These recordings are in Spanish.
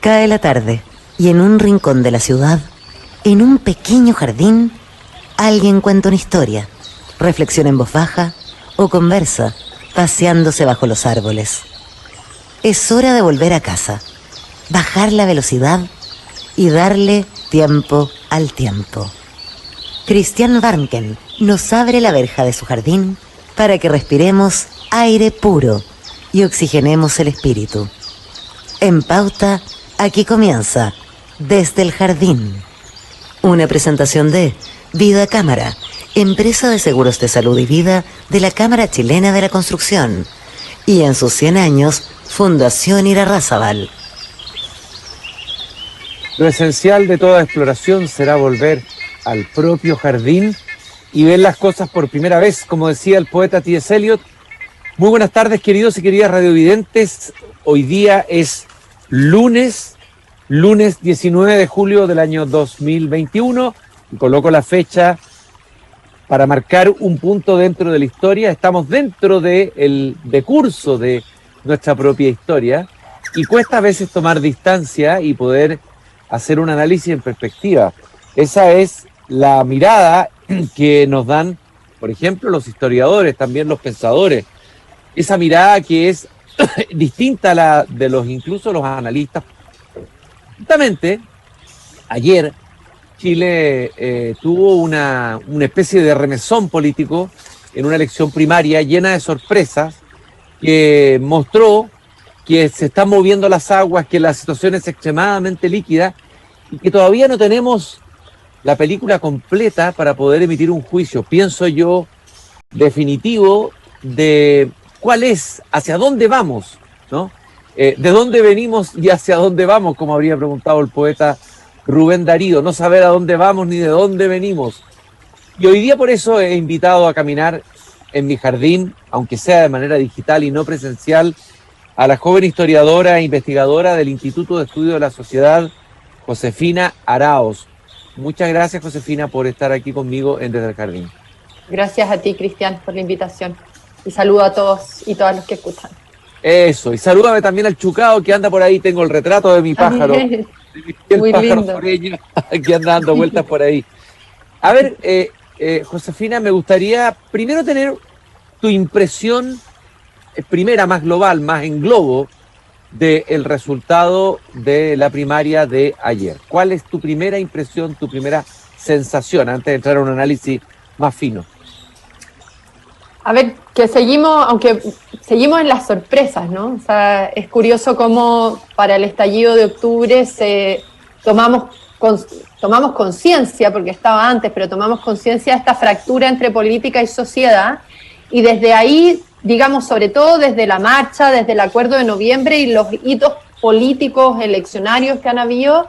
Cae la tarde y en un rincón de la ciudad, en un pequeño jardín, alguien cuenta una historia, reflexiona en voz baja o conversa, paseándose bajo los árboles. Es hora de volver a casa, bajar la velocidad y darle tiempo al tiempo. Christian Warnken nos abre la verja de su jardín para que respiremos aire puro y oxigenemos el espíritu. En Pauta, aquí comienza Desde el Jardín. Una presentación de Vida Cámara, empresa de seguros de salud y vida de la Cámara Chilena de la Construcción. Y en sus 100 años, Fundación Irarrázaval. Lo esencial de toda exploración será volver al propio jardín y ver las cosas por primera vez, como decía el poeta T.S. Eliot. Muy buenas tardes, queridos y queridas radiovidentes. Hoy día es lunes 19 de julio del año 2021. Y coloco la fecha para marcar un punto dentro de la historia. Estamos dentro del decurso de nuestra propia historia y cuesta a veces tomar distancia y poder hacer un análisis en perspectiva. Esa es la mirada que nos dan, por ejemplo, los historiadores, también los pensadores. Esa mirada que es distinta a la de incluso los analistas. Justamente, ayer Chile tuvo una especie de remesón político en una elección primaria llena de sorpresas que mostró que se están moviendo las aguas, que la situación es extremadamente líquida y que todavía no tenemos la película completa para poder emitir un juicio, pienso yo, definitivo de cuál es, hacia dónde vamos, ¿no? De dónde venimos y hacia dónde vamos, como habría preguntado el poeta Rubén Darío, no saber a dónde vamos ni de dónde venimos. Y hoy día por eso he invitado a caminar en mi jardín, aunque sea de manera digital y no presencial, a la joven historiadora e investigadora del Instituto de Estudio de la Sociedad, Josefina Araos. Muchas gracias, Josefina, por estar aquí conmigo en Desde el Jardín. Gracias a ti, Cristian, por la invitación. Y saludo a todos y todas los que escuchan. Eso, y salúdame también al Chucao que anda por ahí. Tengo el retrato de mi pájaro. Muy pájaro lindo. Sureño, que anda dando vueltas por ahí. A ver, Josefina, me gustaría primero tener tu impresión primera, más global, más en globo, del resultado de la primaria de ayer. ¿Cuál es tu primera impresión, tu primera sensación, antes de entrar a un análisis más fino? A ver, que aunque seguimos en las sorpresas, ¿no? O sea, es curioso cómo para el estallido de octubre tomamos conciencia, porque estaba antes, pero tomamos conciencia de esta fractura entre política y sociedad, y desde ahí, digamos, sobre todo desde la marcha, desde el acuerdo de noviembre y los hitos políticos eleccionarios que han habido,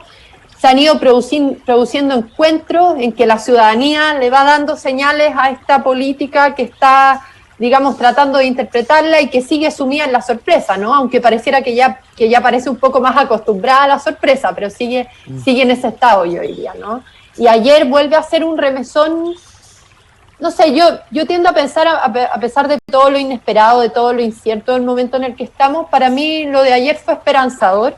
se han ido produciendo encuentros en que la ciudadanía le va dando señales a esta política que está, digamos, tratando de interpretarla y que sigue sumida en la sorpresa, ¿no? Aunque pareciera que ya parece un poco más acostumbrada a la sorpresa, pero sigue en ese estado yo diría, ¿no? Y ayer vuelve a ser un remesón. No sé, yo tiendo a pensar, a pesar de todo lo inesperado, de todo lo incierto del momento en el que estamos, para mí lo de ayer fue esperanzador,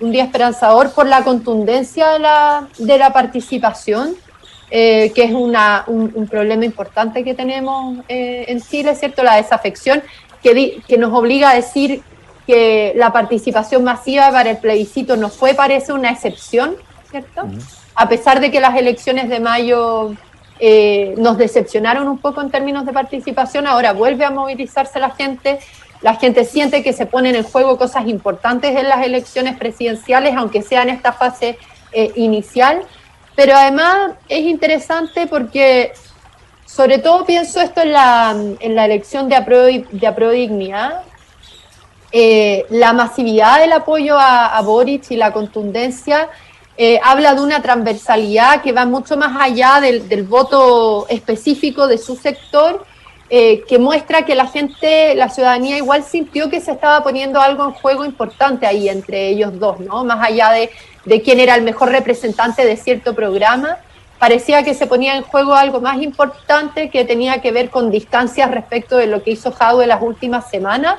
un día esperanzador por la contundencia de la participación, que es un problema importante que tenemos en Chile, ¿cierto? La desafección, que nos obliga a decir que la participación masiva para el plebiscito parece una excepción, ¿cierto? A pesar de que las elecciones de mayo nos decepcionaron un poco en términos de participación, ahora vuelve a movilizarse la gente siente que se ponen en juego cosas importantes en las elecciones presidenciales, aunque sea en esta fase inicial, pero además es interesante porque, sobre todo pienso esto en la elección de Apruebo Dignidad, la masividad del apoyo a Boric y la contundencia habla de una transversalidad que va mucho más allá del voto específico de su sector, que muestra que la ciudadanía igual sintió que se estaba poniendo algo en juego importante ahí entre ellos dos, ¿no? Más allá de quién era el mejor representante de cierto programa, parecía que se ponía en juego algo más importante que tenía que ver con distancias respecto de lo que hizo Jadwe en las últimas semanas,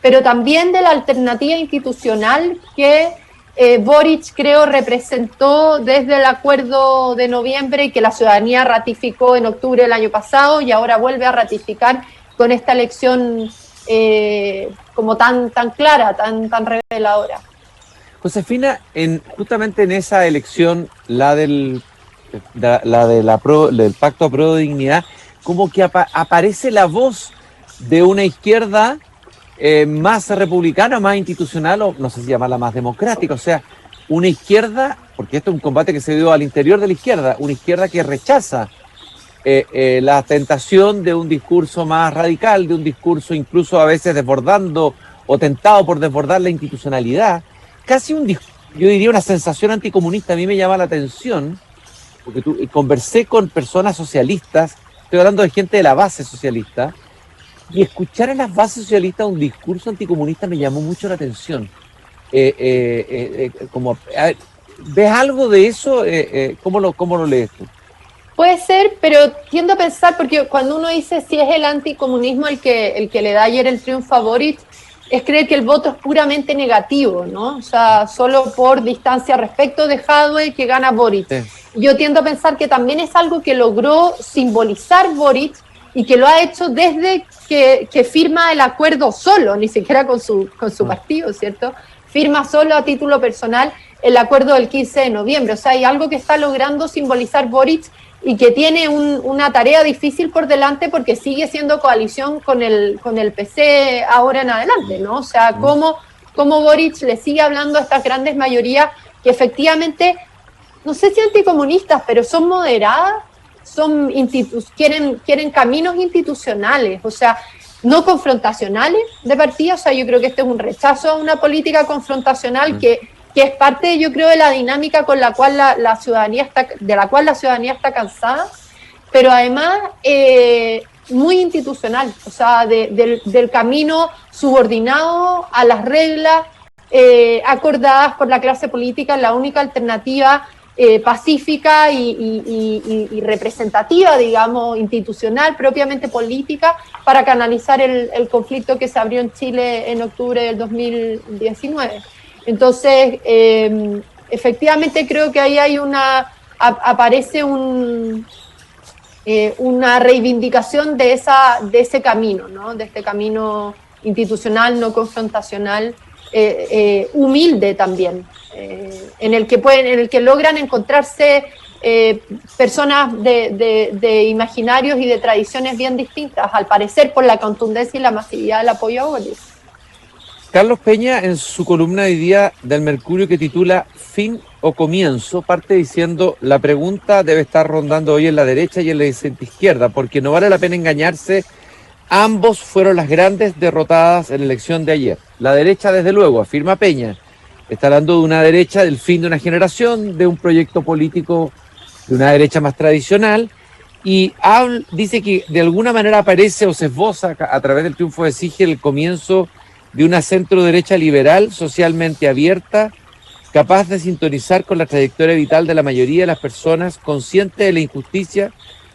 pero también de la alternativa institucional que Boric, creo, representó desde el acuerdo de noviembre que la ciudadanía ratificó en octubre del año pasado y ahora vuelve a ratificar con esta elección como tan clara, tan reveladora. Josefina, justamente en esa elección, del Pacto Apruebo Dignidad, como que aparece la voz de una izquierda más republicana, más institucional, o no sé si llamarla más democrática, o sea, una izquierda, porque esto es un combate que se dio al interior de la izquierda, una izquierda que rechaza la tentación de un discurso más radical, de un discurso incluso a veces desbordando o tentado por desbordar la institucionalidad, casi yo diría una sensación anticomunista. A mí me llama la atención, porque conversé con personas socialistas, estoy hablando de gente de la base socialista, y escuchar en las bases socialistas un discurso anticomunista me llamó mucho la atención. ¿Ves algo de eso? ¿Cómo lo lees tú? Puede ser, pero tiendo a pensar, porque cuando uno dice si es el anticomunismo el que le da ayer el triunfo a Boric, es creer que el voto es puramente negativo, ¿no? O sea, solo por distancia respecto de Jadwe que gana Boric. Sí. Yo tiendo a pensar que también es algo que logró simbolizar Boric y que lo ha hecho desde que firma el acuerdo solo, ni siquiera con su partido, ¿cierto? Firma solo a título personal el acuerdo del 15 de noviembre. O sea, hay algo que está logrando simbolizar Boric y que tiene una tarea difícil por delante porque sigue siendo coalición con el PC ahora en adelante, ¿no? O sea, cómo Boric le sigue hablando a estas grandes mayorías que efectivamente, no sé si anticomunistas, pero son moderadas, quieren caminos institucionales, o sea, no confrontacionales de partida. O sea, yo creo que este es un rechazo a una política confrontacional que es parte, yo creo, de la dinámica con la cual la ciudadanía está cansada, pero además muy institucional, o sea, del camino subordinado a las reglas acordadas por la clase política, la única alternativa pacífica y representativa, digamos, institucional, propiamente política, para canalizar el conflicto que se abrió en Chile en octubre del 2019. Entonces, efectivamente creo que ahí hay aparece una reivindicación de ese camino, ¿no? De este camino institucional, no confrontacional, humilde también, en el que logran encontrarse personas de imaginarios y de tradiciones bien distintas, al parecer por la contundencia y la masividad del apoyo a Boric. Carlos Peña, en su columna de hoy día del Mercurio que titula Fin o Comienzo, parte diciendo: la pregunta debe estar rondando hoy en la derecha y en la izquierda, porque no vale la pena engañarse, ambos fueron las grandes derrotadas en la elección de ayer. La derecha, desde luego, afirma Peña, está hablando de una derecha del fin de una generación, de un proyecto político de una derecha más tradicional, y dice que de alguna manera aparece o se esboza a través del triunfo de Sichel el comienzo de una centro-derecha liberal, socialmente abierta, capaz de sintonizar con la trayectoria vital de la mayoría de las personas, consciente de la injusticia,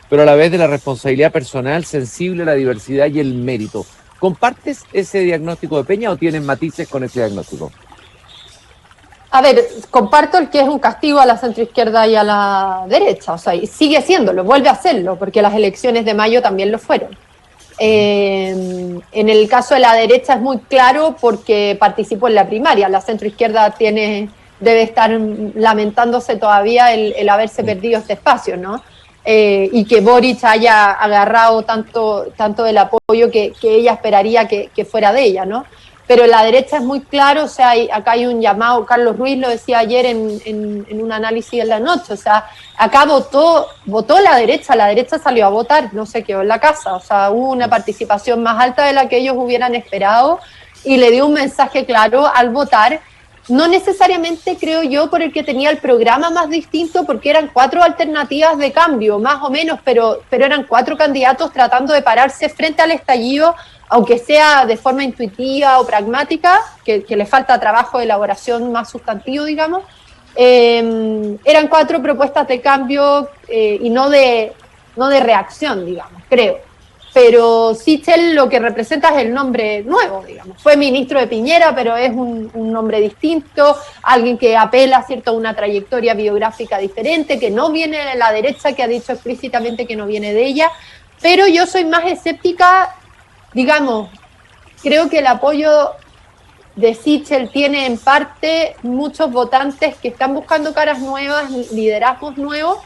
pero a la vez de la responsabilidad personal, sensible a la diversidad y el mérito. ¿Compartes ese diagnóstico de Peña o tienes matices con ese diagnóstico? A ver, comparto el que es un castigo a la centroizquierda y a la derecha, o sea, y sigue haciéndolo, vuelve a hacerlo, porque las elecciones de mayo también lo fueron. En el caso de la derecha es muy claro porque participó en la primaria. La centroizquierda debe estar lamentándose todavía el haberse perdido este espacio, ¿no? Y que Boric haya agarrado tanto el apoyo que ella esperaría que fuera de ella, ¿no? Pero la derecha es muy claro, o sea, acá hay un llamado, Carlos Ruiz lo decía ayer en un análisis en la noche, o sea, acá votó la derecha salió a votar, no se quedó en la casa, o sea, hubo una participación más alta de la que ellos hubieran esperado y le dio un mensaje claro al votar, no necesariamente creo yo por el que tenía el programa más distinto, porque eran 4 alternativas de cambio, más o menos, pero eran 4 candidatos tratando de pararse frente al estallido, aunque sea de forma intuitiva o pragmática, que le falta trabajo de elaboración más sustantivo, digamos. Eran 4 propuestas de cambio y no de reacción, digamos, creo. pero Sichel lo que representa es el nombre nuevo, digamos. Fue ministro de Piñera, pero es un nombre distinto, alguien que apela, ¿cierto?, a una trayectoria biográfica diferente, que no viene de la derecha, que ha dicho explícitamente que no viene de ella, pero yo soy más escéptica, digamos, creo que el apoyo de Sichel tiene en parte muchos votantes que están buscando caras nuevas, liderazgos nuevos,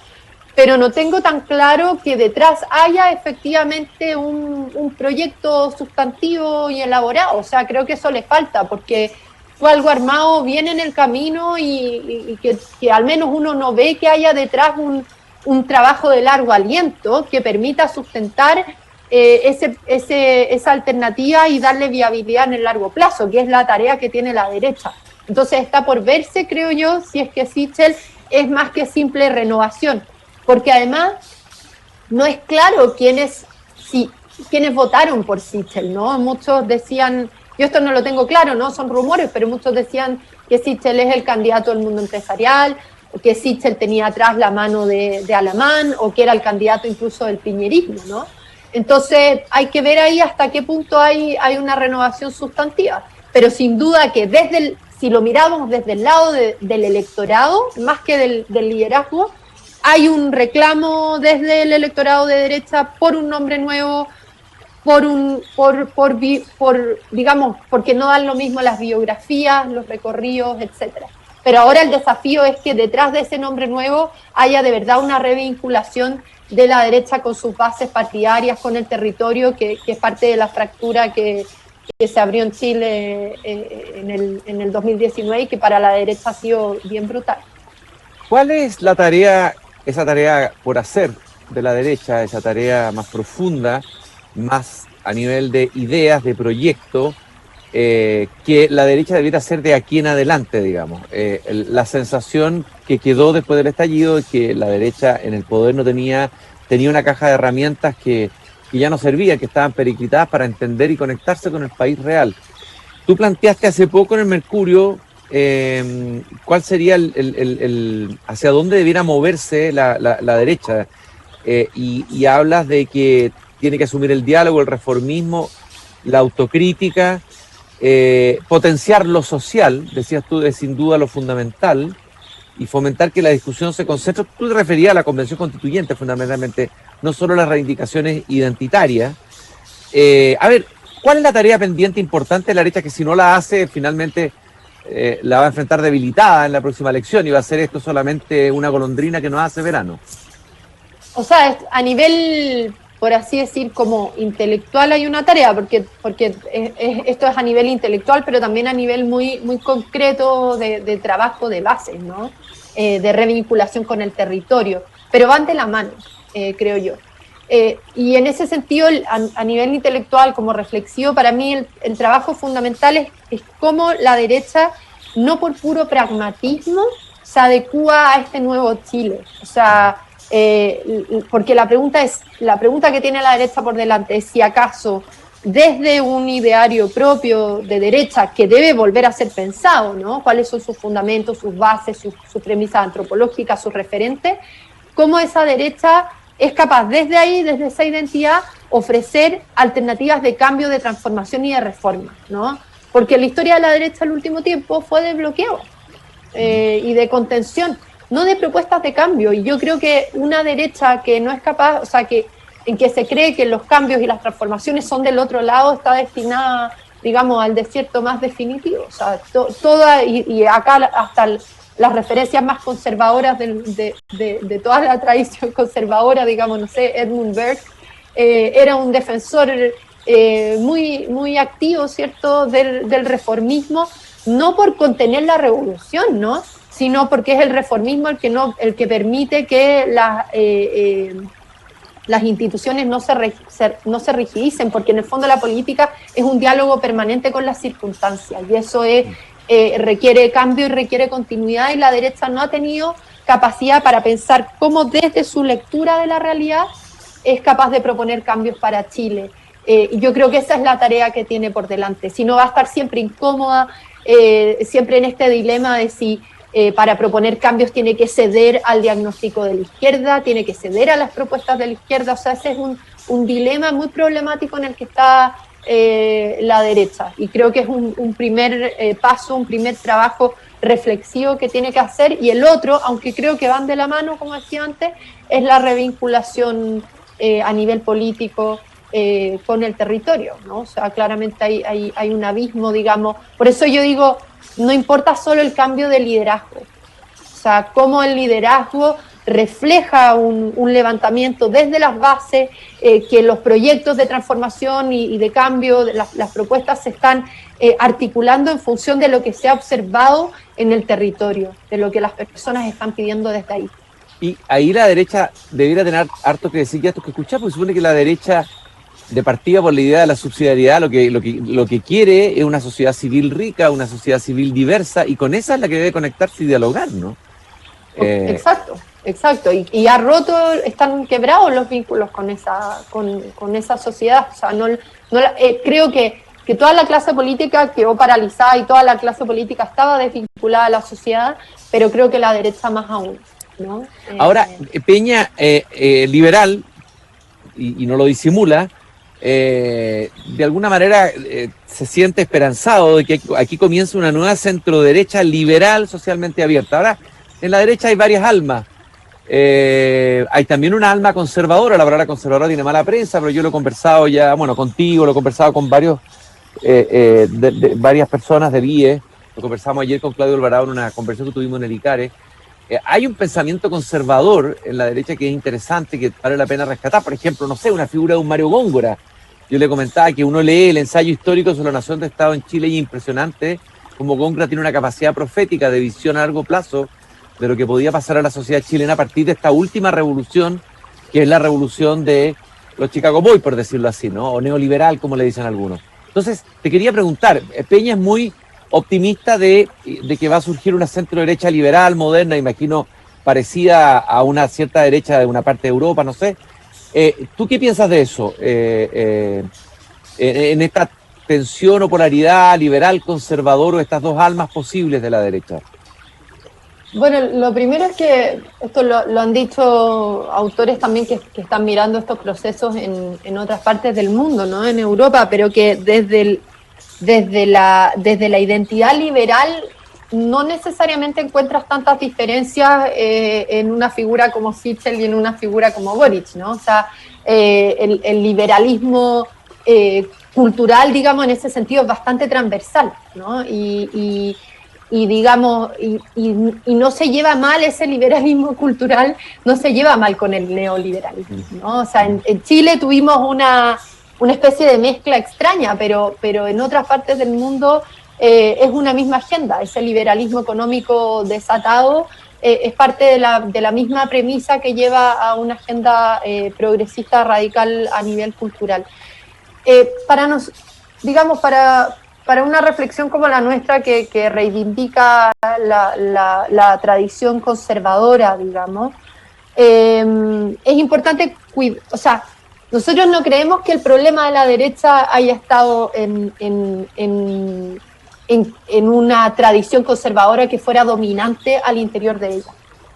pero no tengo tan claro que detrás haya efectivamente un proyecto sustantivo y elaborado. O sea, creo que eso le falta, porque fue algo armado bien en el camino y que al menos uno no ve que haya detrás un trabajo de largo aliento que permita sustentar esa alternativa y darle viabilidad en el largo plazo, que es la tarea que tiene la derecha. Entonces está por verse, creo yo, si es que Sichel es más que simple renovación, porque además no es claro quiénes votaron por Sichel, ¿no? Muchos decían, yo esto no lo tengo claro, ¿no? Son rumores, pero muchos decían que Sichel es el candidato del mundo empresarial, o que Sichel tenía atrás la mano de Alamán, o que era el candidato incluso del piñerismo, ¿no? Entonces hay que ver ahí hasta qué punto hay una renovación sustantiva, pero sin duda que si lo miramos desde el lado del electorado, más que del liderazgo, hay un reclamo desde el electorado de derecha por un nombre nuevo, digamos, porque no dan lo mismo las biografías, los recorridos, etcétera. Pero ahora el desafío es que detrás de ese nombre nuevo haya de verdad una revinculación de la derecha con sus bases partidarias, con el territorio, que es parte de la fractura que se abrió en Chile en el 2019 y que para la derecha ha sido bien brutal. ¿Cuál es esa tarea por hacer de la derecha, esa tarea más profunda, más a nivel de ideas, de proyecto, que la derecha debiera hacer de aquí en adelante, digamos? La sensación que quedó después del estallido es que la derecha en el poder no tenía una caja de herramientas que ya no servían, que estaban periclitadas para entender y conectarse con el país real. Tú planteaste hace poco en el Mercurio cuál sería hacia dónde debiera moverse la derecha, y hablas de que tiene que asumir el diálogo, el reformismo, la autocrítica, potenciar lo social, decías tú, es sin duda lo fundamental, y fomentar que la discusión se concentre. Tú te referías a la Convención Constituyente fundamentalmente, no solo las reivindicaciones identitarias. A ver, ¿cuál es la tarea pendiente importante de la derecha que si no la hace finalmente la va a enfrentar debilitada en la próxima elección y va a ser esto solamente una golondrina que no hace verano? O sea, a nivel, por así decir, como intelectual hay una tarea, porque esto es a nivel intelectual, pero también a nivel muy, muy concreto de trabajo de bases, ¿no? De revinculación con el territorio, pero van de la mano, creo yo. Y en ese sentido, a nivel intelectual, como reflexivo, para mí el trabajo fundamental es cómo la derecha, no por puro pragmatismo, se adecúa a este nuevo Chile. O sea, porque la pregunta que tiene la derecha por delante es si acaso desde un ideario propio de derecha que debe volver a ser pensado, ¿no? ¿Cuáles son sus fundamentos, sus bases, sus premisas antropológicas, sus referentes? ¿Cómo esa derecha es capaz desde ahí, desde esa identidad, ofrecer alternativas de cambio, de transformación y de reforma, ¿no? Porque la historia de la derecha el último tiempo fue de bloqueo y de contención, no de propuestas de cambio. Y yo creo que una derecha que no es capaz, o sea, en que se cree que los cambios y las transformaciones son del otro lado, está destinada, digamos, al desierto más definitivo. O sea, y acá hasta las referencias más conservadoras de toda la tradición conservadora, digamos, no sé, Edmund Burke, era un defensor muy, muy activo, ¿cierto?, del reformismo, no por contener la revolución, ¿no?, sino porque es el reformismo el que permite que las instituciones no se rigidicen, porque en el fondo la política es un diálogo permanente con las circunstancias, y eso requiere cambio y requiere continuidad, y la derecha no ha tenido capacidad para pensar cómo desde su lectura de la realidad es capaz de proponer cambios para Chile. Y yo creo que esa es la tarea que tiene por delante, si no va a estar siempre incómoda, siempre en este dilema de si para proponer cambios tiene que ceder al diagnóstico de la izquierda, tiene que ceder a las propuestas de la izquierda. O sea, ese es un dilema muy problemático en el que está la derecha, y creo que es un primer paso, un primer trabajo reflexivo que tiene que hacer. Y el otro, aunque creo que van de la mano, como decía antes, es la revinculación a nivel político con el territorio, ¿no? O sea, claramente hay un abismo, digamos. Por eso yo digo, no importa solo el cambio de liderazgo, o sea, cómo el liderazgo refleja un levantamiento desde las bases, que los proyectos de transformación y de cambio, las propuestas se están articulando en función de lo que se ha observado en el territorio, de lo que las personas están pidiendo desde ahí. Y ahí la derecha debiera tener harto que decir, ya esto que escuchás, porque supone que la derecha, de partida por la idea de la subsidiariedad, lo que quiere es una sociedad civil rica, una sociedad civil diversa, y con esa es la que debe conectarse y dialogar, ¿no? Exacto, y ha roto, están quebrados los vínculos con esa sociedad. O sea, creo que toda la clase política quedó paralizada y toda la clase política estaba desvinculada a la sociedad, pero creo que la derecha más aún, ¿no? Ahora, Peña, liberal, y no lo disimula, de alguna manera se siente esperanzado de que aquí comienza una nueva centroderecha liberal socialmente abierta. Ahora, en la derecha hay varias almas. Hay también una alma conservadora. La palabra conservadora tiene mala prensa, pero yo lo he conversado ya, bueno, contigo, lo he conversado con varias personas de BIE, lo conversamos ayer con Claudio Alvarado en una conversación que tuvimos en el ICARE. Hay un pensamiento conservador en la derecha que es interesante, que vale la pena rescatar. Por ejemplo, no sé, una figura de un Mario Góngora. Yo le comentaba que uno lee el ensayo histórico sobre la nación de Estado en Chile y es impresionante como Góngora tiene una capacidad profética de visión a largo plazo de lo que podía pasar a la sociedad chilena a partir de esta última revolución, que es la revolución de los Chicago Boys, por decirlo así, ¿no? O neoliberal, como le dicen algunos. Entonces, te quería preguntar, Peña es muy optimista de que va a surgir una centro derecha liberal, moderna, imagino parecida a una cierta derecha de una parte de Europa, no sé. ¿Tú qué piensas de eso? En esta tensión o polaridad liberal, conservador, o estas dos almas posibles de la derecha. Bueno, lo primero es que esto lo han dicho autores también que están mirando estos procesos en otras partes del mundo, ¿no? En Europa, pero que desde la identidad liberal no necesariamente encuentras tantas diferencias en una figura como Sichel y en una figura como Boric, ¿no? O sea, el liberalismo cultural, digamos, en ese sentido es bastante transversal, ¿no? Y digamos, y no se lleva mal ese liberalismo cultural, no se lleva mal con el neoliberalismo, ¿no? O sea, en Chile tuvimos una especie de mezcla extraña, pero en otras partes del mundo es una misma agenda. Ese liberalismo económico desatado es parte de la misma premisa que lleva a una agenda progresista radical a nivel cultural. Para una reflexión como la nuestra que reivindica la tradición conservadora, digamos, es importante o sea, nosotros no creemos que el problema de la derecha haya estado en una tradición conservadora que fuera dominante al interior de ella.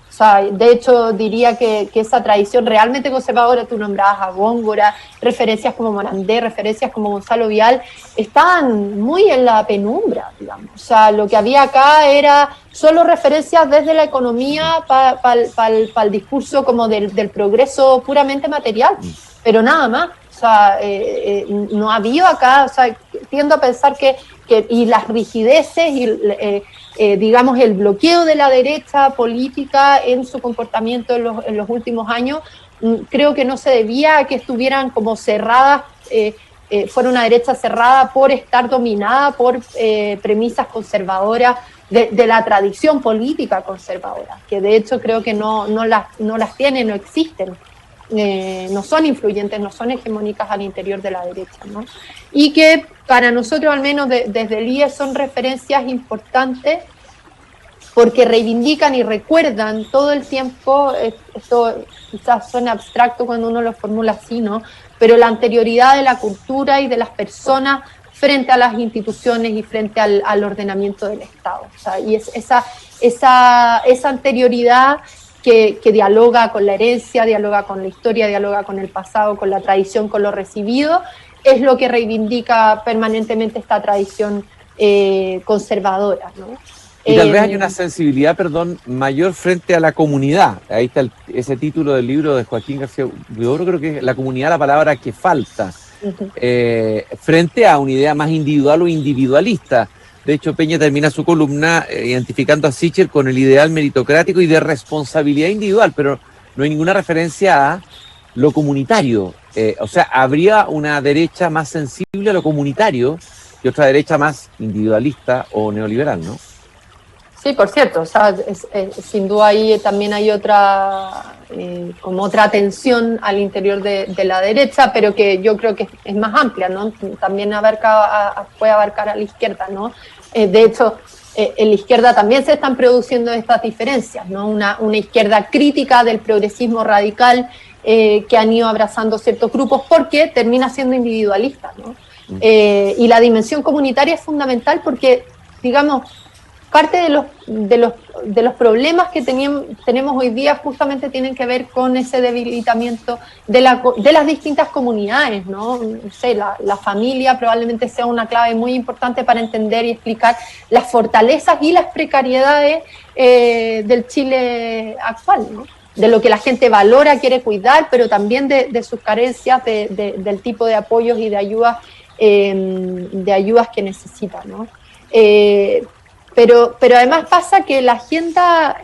O sea, de hecho, diría que esa tradición realmente conservadora, tú nombrabas a Góngora, referencias como Morandé, referencias como Gonzalo Vial, estaban muy en la penumbra, digamos. O sea, lo que había acá era solo referencias desde la economía para el discurso como del progreso puramente material, pero nada más. O sea, no había acá, o sea, tiendo a pensar y las rigideces y digamos el bloqueo de la derecha política en su comportamiento en los últimos años, creo que no se debía a que estuvieran como cerradas, fuera una derecha cerrada por estar dominada por premisas conservadoras de la tradición política conservadora, que de hecho creo que no las tienen, no existen. No son influyentes, no son hegemónicas al interior de la derecha, ¿no? Y que para nosotros, al menos desde el IE, son referencias importantes porque reivindican y recuerdan todo el tiempo, esto quizás suena abstracto cuando uno lo formula así, ¿no? Pero la anterioridad de la cultura y de las personas frente a las instituciones y frente al ordenamiento del Estado. O sea, y es esa anterioridad que dialoga con la herencia, dialoga con la historia, dialoga con el pasado, con la tradición, con lo recibido, es lo que reivindica permanentemente esta tradición conservadora, ¿no? Y tal vez hay una sensibilidad, mayor frente a la comunidad. Ahí está ese título del libro de Joaquín García Huidobro, creo que es la comunidad, la palabra que falta, frente a una idea más individual o individualista. De hecho, Peña termina su columna identificando a Sichel con el ideal meritocrático y de responsabilidad individual, pero no hay ninguna referencia a lo comunitario. O sea, habría una derecha más sensible a lo comunitario y otra derecha más individualista o neoliberal, ¿no? Sí, por cierto, o sea, sin duda ahí también hay como otra tensión al interior de la derecha, pero que yo creo que es más amplia, ¿no? También puede abarcar a la izquierda, ¿no? De hecho, en la izquierda también se están produciendo estas diferencias, ¿no? Una izquierda crítica del progresismo radical que han ido abrazando ciertos grupos porque termina siendo individualista, ¿no? Y la dimensión comunitaria es fundamental porque, digamos, parte de los problemas que tenemos hoy día justamente tienen que ver con ese debilitamiento de las distintas comunidades, ¿no? No sé, la familia probablemente sea una clave muy importante para entender y explicar las fortalezas y las precariedades del Chile actual, ¿no? De lo que la gente valora, quiere cuidar, pero también de sus carencias, del tipo de apoyos y de ayudas que necesita, ¿no? Pero además pasa que la agenda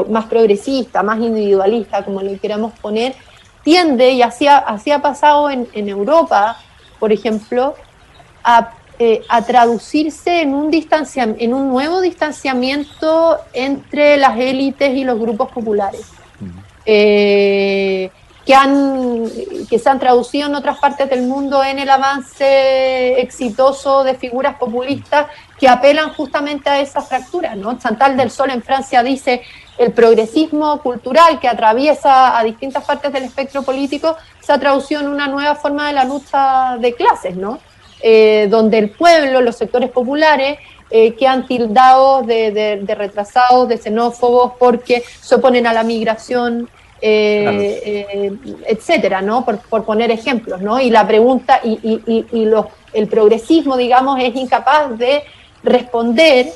más progresista, más individualista, como le queramos poner, tiende, y así ha pasado en Europa, por ejemplo, a traducirse en un nuevo distanciamiento entre las élites y los grupos populares. Que se han traducido en otras partes del mundo en el avance exitoso de figuras populistas que apelan justamente a esa fractura, ¿no? Chantal del Sol en Francia dice: el progresismo cultural que atraviesa a distintas partes del espectro político se ha traducido en una nueva forma de la lucha de clases, ¿no? Donde el pueblo, los sectores populares, quedan tildados de retrasados, de xenófobos, porque se oponen a la migración, etcétera, ¿no? Por poner ejemplos, ¿no? Y la pregunta, el progresismo, digamos, es incapaz de responder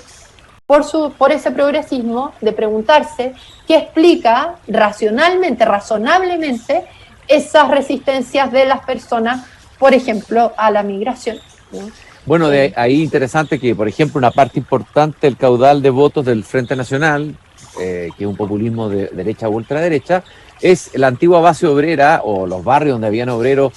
por ese progresismo, de preguntarse qué explica razonablemente esas resistencias de las personas, por ejemplo, a la migración, ¿no? Bueno, de ahí interesante que, por ejemplo, una parte importante del caudal de votos del Frente Nacional, que es un populismo de derecha o ultraderecha, es la antigua base obrera o los barrios donde habían obreros,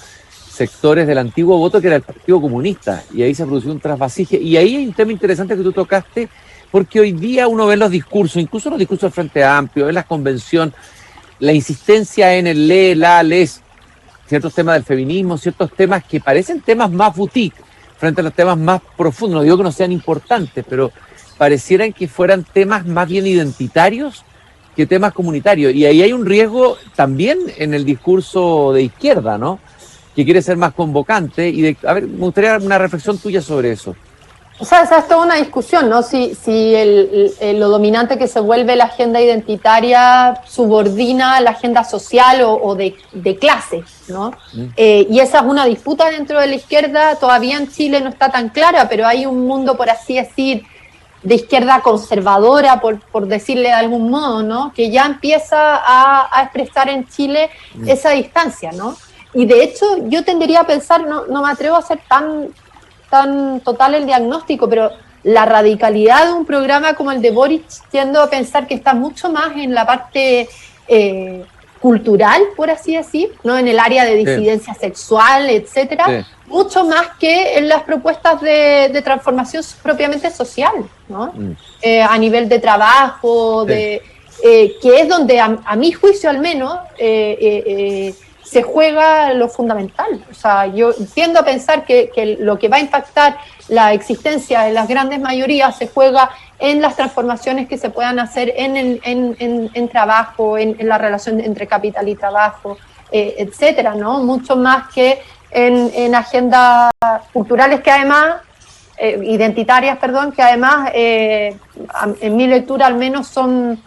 sectores del antiguo voto que era el Partido Comunista, y ahí se produjo un trasvasije. Y ahí hay un tema interesante que tú tocaste, porque hoy día uno ve en los discursos, incluso los discursos del Frente Amplio, en las convenciones, la insistencia en el les, ciertos temas del feminismo, ciertos temas que parecen temas más boutique frente a los temas más profundos. No digo que no sean importantes, pero parecieran que fueran temas más bien identitarios que temas comunitarios. Y ahí hay un riesgo también en el discurso de izquierda, ¿no? Que quiere ser más convocante. A ver, me gustaría una reflexión tuya sobre eso. O sea, esa es toda una discusión, ¿no? Si lo dominante que se vuelve la agenda identitaria subordina la agenda social o de clase, ¿no? Y esa es una disputa dentro de la izquierda. Todavía en Chile no está tan clara, pero hay un mundo, por así decir, de izquierda conservadora, por decirle de algún modo, ¿no? Que ya empieza a expresar en Chile esa distancia, ¿no? Y de hecho yo tendería a pensar, no me atrevo a ser tan total el diagnóstico, pero la radicalidad de un programa como el de Boric tiendo a pensar que está mucho más en la parte cultural, por así decir, ¿no? En el área de disidencia sexual, etcétera, mucho más que en las propuestas de transformación propiamente social, ¿no? A nivel de trabajo, que es donde a mi juicio al menos se juega lo fundamental. O sea, yo tiendo a pensar que lo que va a impactar la existencia de las grandes mayorías se juega en las transformaciones que se puedan hacer en trabajo, en la relación entre capital y trabajo, etcétera, ¿no? Mucho más que en agendas culturales que además, identitarias, perdón, que además, en mi lectura al menos son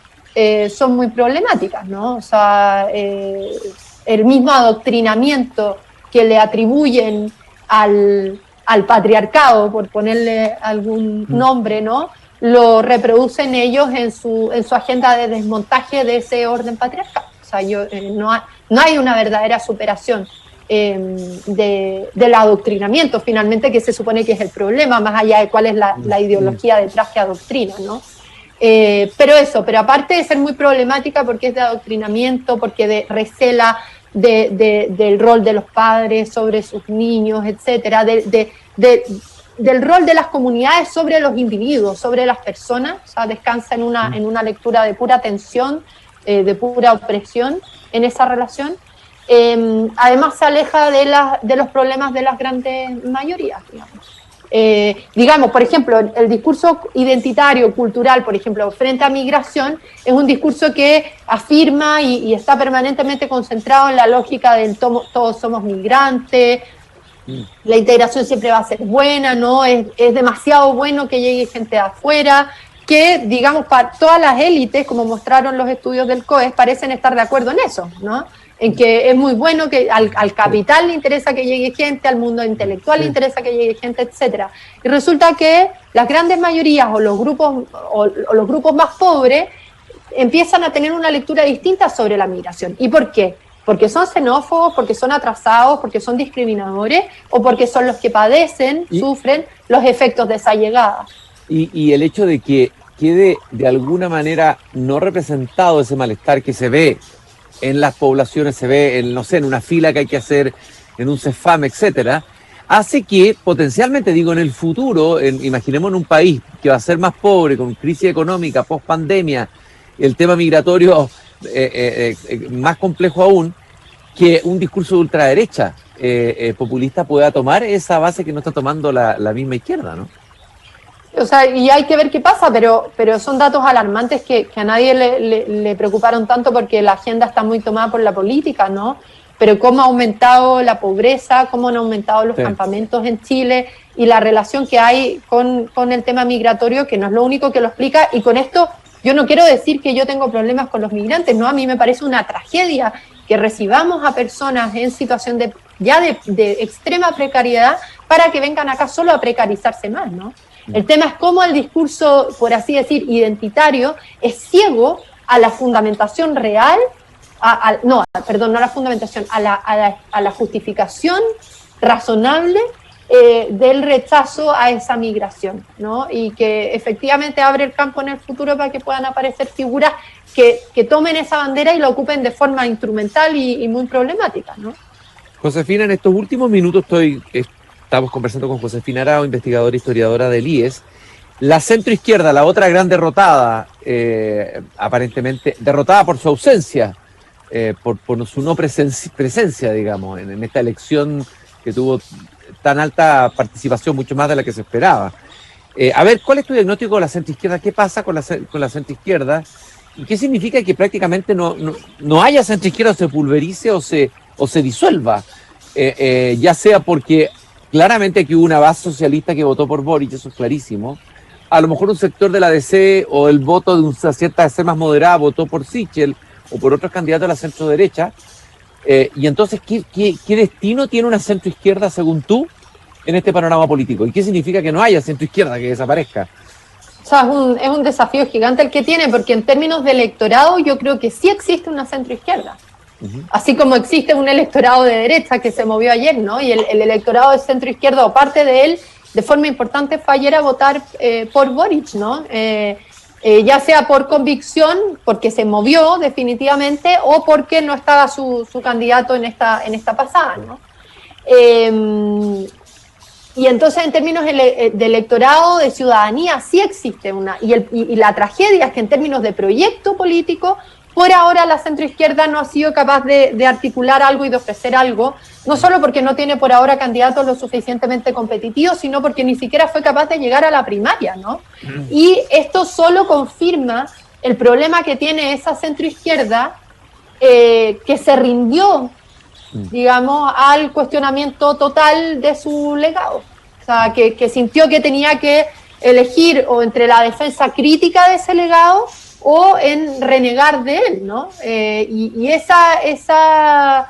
muy problemáticas, ¿no? O sea, el mismo adoctrinamiento que le atribuyen al patriarcado, por ponerle algún nombre, ¿no? Lo reproducen ellos en su agenda de desmontaje de ese orden patriarcal. O sea, no hay una verdadera superación del adoctrinamiento, finalmente, que se supone que es el problema, más allá de cuál es la ideología detrás que adoctrina, ¿no? Pero aparte de ser muy problemática porque es de adoctrinamiento, porque recela del rol de los padres sobre sus niños, etcétera, del rol de las comunidades sobre los individuos, sobre las personas. O sea, descansa en una lectura de pura tensión, de pura opresión en esa relación. Además se aleja de los problemas de las grandes mayorías, digamos, por ejemplo, el discurso identitario, cultural, por ejemplo, frente a migración, es un discurso que afirma y está permanentemente concentrado en la lógica del todos somos migrantes, la integración siempre va a ser buena, ¿no? Es demasiado bueno que llegue gente de afuera, que, digamos, para todas las élites, como mostraron los estudios del COES, parecen estar de acuerdo en eso, ¿no? En que es muy bueno, que al capital le interesa que llegue gente, al mundo intelectual le interesa que llegue gente, etcétera. Y resulta que las grandes mayorías o los grupos más pobres empiezan a tener una lectura distinta sobre la migración. ¿Y por qué? Porque son xenófobos, porque son atrasados, porque son discriminadores, o porque son los que padecen, sufren los efectos de esa llegada. Y el hecho de que quede de alguna manera no representado ese malestar que se ve en las poblaciones, se ve en, no sé, en una fila que hay que hacer, en un CEFAM, etcétera, hace que potencialmente, digo, en el futuro, imaginemos en un país que va a ser más pobre, con crisis económica, post pandemia, el tema migratorio más complejo aún, que un discurso de ultraderecha populista pueda tomar esa base que no está tomando la misma izquierda, ¿no? O sea, y hay que ver qué pasa, pero son datos alarmantes que a nadie le preocuparon tanto porque la agenda está muy tomada por la política, ¿no? Pero cómo ha aumentado la pobreza, cómo han aumentado los campamentos en Chile y la relación que hay con el tema migratorio, que no es lo único que lo explica. Y con esto yo no quiero decir que yo tengo problemas con los migrantes, ¿no? A mí me parece una tragedia que recibamos a personas en situación de extrema precariedad para que vengan acá solo a precarizarse más, ¿no? El tema es cómo el discurso, por así decir, identitario, es ciego a la fundamentación real, a la justificación razonable del rechazo a esa migración, ¿no? Y que efectivamente abre el campo en el futuro para que puedan aparecer figuras que tomen esa bandera y la ocupen de forma instrumental y muy problemática, ¿no? Josefina, en estos últimos minutos estamos conversando con Josefina Arao, investigadora e historiadora del IES. La centroizquierda, la otra gran derrotada, aparentemente derrotada por su ausencia, por su no presencia, digamos, en esta elección que tuvo tan alta participación, mucho más de la que se esperaba. A ver, ¿cuál es tu diagnóstico de la centroizquierda? ¿Qué pasa con la centroizquierda? ¿Y qué significa que prácticamente no haya centroizquierda, o se pulverice o se disuelva? Ya sea porque claramente aquí hubo una base socialista que votó por Boric, eso es clarísimo. A lo mejor un sector de la DC o el voto de una cierta DC más moderada votó por Sichel o por otros candidatos a la centro derecha. Y entonces, ¿qué destino tiene una centro izquierda según tú en este panorama político? ¿Y qué significa que no haya centro izquierda, que desaparezca? O sea, es un desafío gigante el que tiene, porque en términos de electorado yo creo que sí existe una centro izquierda. Así como existe un electorado de derecha que se movió ayer, ¿no? Y el electorado de centro izquierda, o parte de él, de forma importante, fue ayer a votar por Boric, ¿no? Ya sea por convicción, porque se movió definitivamente, o porque no estaba su candidato en esta pasada, ¿no? Y entonces, en términos de electorado, de ciudadanía, sí existe una. Y la tragedia es que en términos de proyecto político, por ahora la centroizquierda no ha sido capaz de articular algo y de ofrecer algo, no solo porque no tiene por ahora candidatos lo suficientemente competitivos, sino porque ni siquiera fue capaz de llegar a la primaria, ¿no? Y esto solo confirma el problema que tiene esa centroizquierda, que se rindió digamos, al cuestionamiento total de su legado. O sea, que sintió que tenía que elegir o entre la defensa crítica de ese legado o en renegar de él, ¿no? Y esa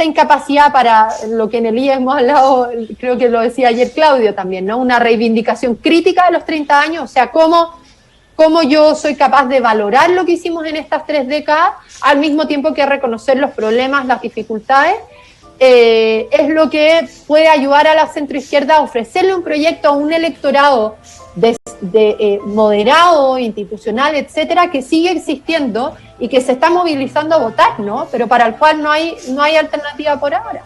incapacidad para lo que en el IE hemos hablado, creo que lo decía ayer Claudio también, ¿no? Una reivindicación crítica de los 30 años, o sea, cómo yo soy capaz de valorar lo que hicimos en estas 3 décadas, al mismo tiempo que reconocer los problemas, las dificultades, es lo que puede ayudar a la centroizquierda a ofrecerle un proyecto a un electorado moderado, institucional, etcétera, que sigue existiendo y que se está movilizando a votar, ¿no? Pero para el cual no hay alternativa por ahora.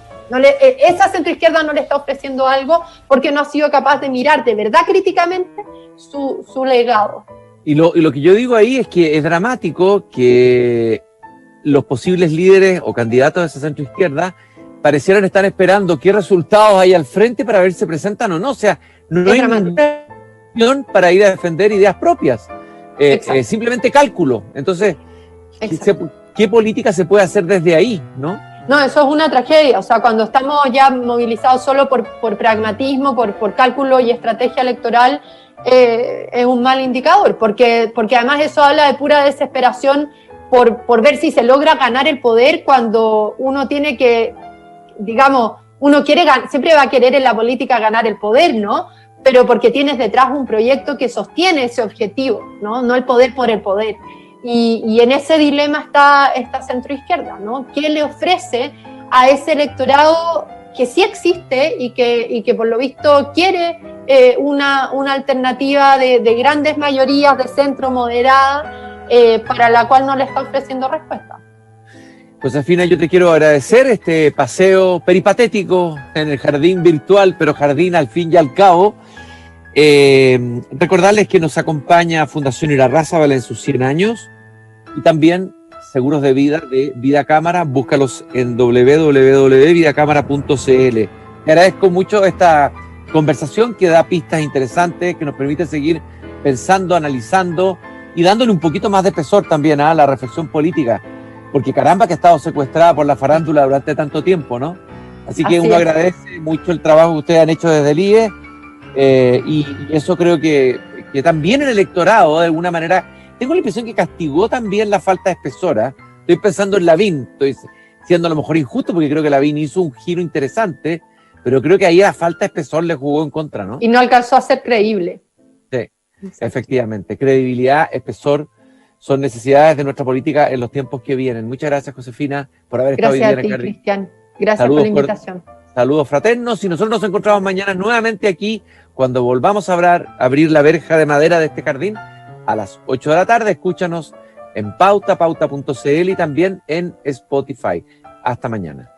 Esa centroizquierda no le está ofreciendo algo porque no ha sido capaz de mirar de verdad críticamente su legado. Y lo que yo digo ahí es que es dramático que los posibles líderes o candidatos de esa centroizquierda parecieran estar esperando qué resultados hay al frente para ver si se presentan o no. O sea, no hay ninguna opción para ir a defender ideas propias. Simplemente cálculo. Entonces, ¿qué política se puede hacer desde ahí, no? No, eso es una tragedia. O sea, cuando estamos ya movilizados solo por pragmatismo, por cálculo y estrategia electoral, es un mal indicador, porque además eso habla de pura desesperación por ver si se logra ganar el poder cuando uno tiene que, digamos, uno siempre va a querer en la política ganar el poder, ¿no? Pero porque tienes detrás un proyecto que sostiene ese objetivo, ¿no? No el poder por el poder. Y en ese dilema está esta centroizquierda, ¿no? ¿Qué le ofrece a ese electorado que sí existe y que por lo visto quiere una alternativa de grandes mayorías de centro moderada, para la cual no le está ofreciendo respuesta? Josefina, yo te quiero agradecer este paseo peripatético en el jardín virtual, pero jardín al fin y al cabo. Recordarles que nos acompaña Fundación Irarrázaval en sus 100 años y también Seguros de Vida de Vida Cámara. Búscalos en www.vidacámara.cl. Te agradezco mucho esta conversación que da pistas interesantes, que nos permite seguir pensando, analizando y dándole un poquito más de espesor también a la reflexión política. Porque caramba que ha estado secuestrada por la farándula durante tanto tiempo, ¿no? Así que uno agradece mucho el trabajo que ustedes han hecho desde el IE, y eso creo que también el electorado, de alguna manera, tengo la impresión que castigó también la falta de espesora. Estoy pensando en Lavín, estoy siendo a lo mejor injusto porque creo que Lavín hizo un giro interesante, pero creo que ahí la falta de espesor le jugó en contra, ¿no? Y no alcanzó a ser creíble. Sí, efectivamente. Credibilidad, espesor, son necesidades de nuestra política en los tiempos que vienen. Muchas gracias, Josefina, por haber estado hoy día en el jardín. Cristian. Gracias por la invitación. Saludos fraternos, y nosotros nos encontramos mañana nuevamente aquí cuando volvamos a abrir la verja de madera de este jardín a las 8 de la tarde. Escúchanos en pauta.cl y también en Spotify. Hasta mañana.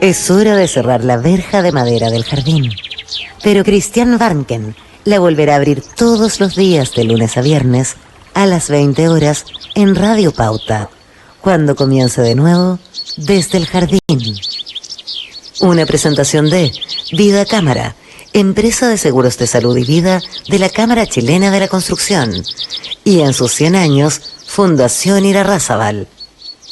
Es hora de cerrar la verja de madera del jardín. Pero Christian Warnken la volverá a abrir todos los días de lunes a viernes a las 20 horas en Radio Pauta, cuando comience de nuevo Desde el Jardín. Una presentación de Vida Cámara, empresa de seguros de salud y vida de la Cámara Chilena de la Construcción. Y en sus 100 años, Fundación Irarrázaval,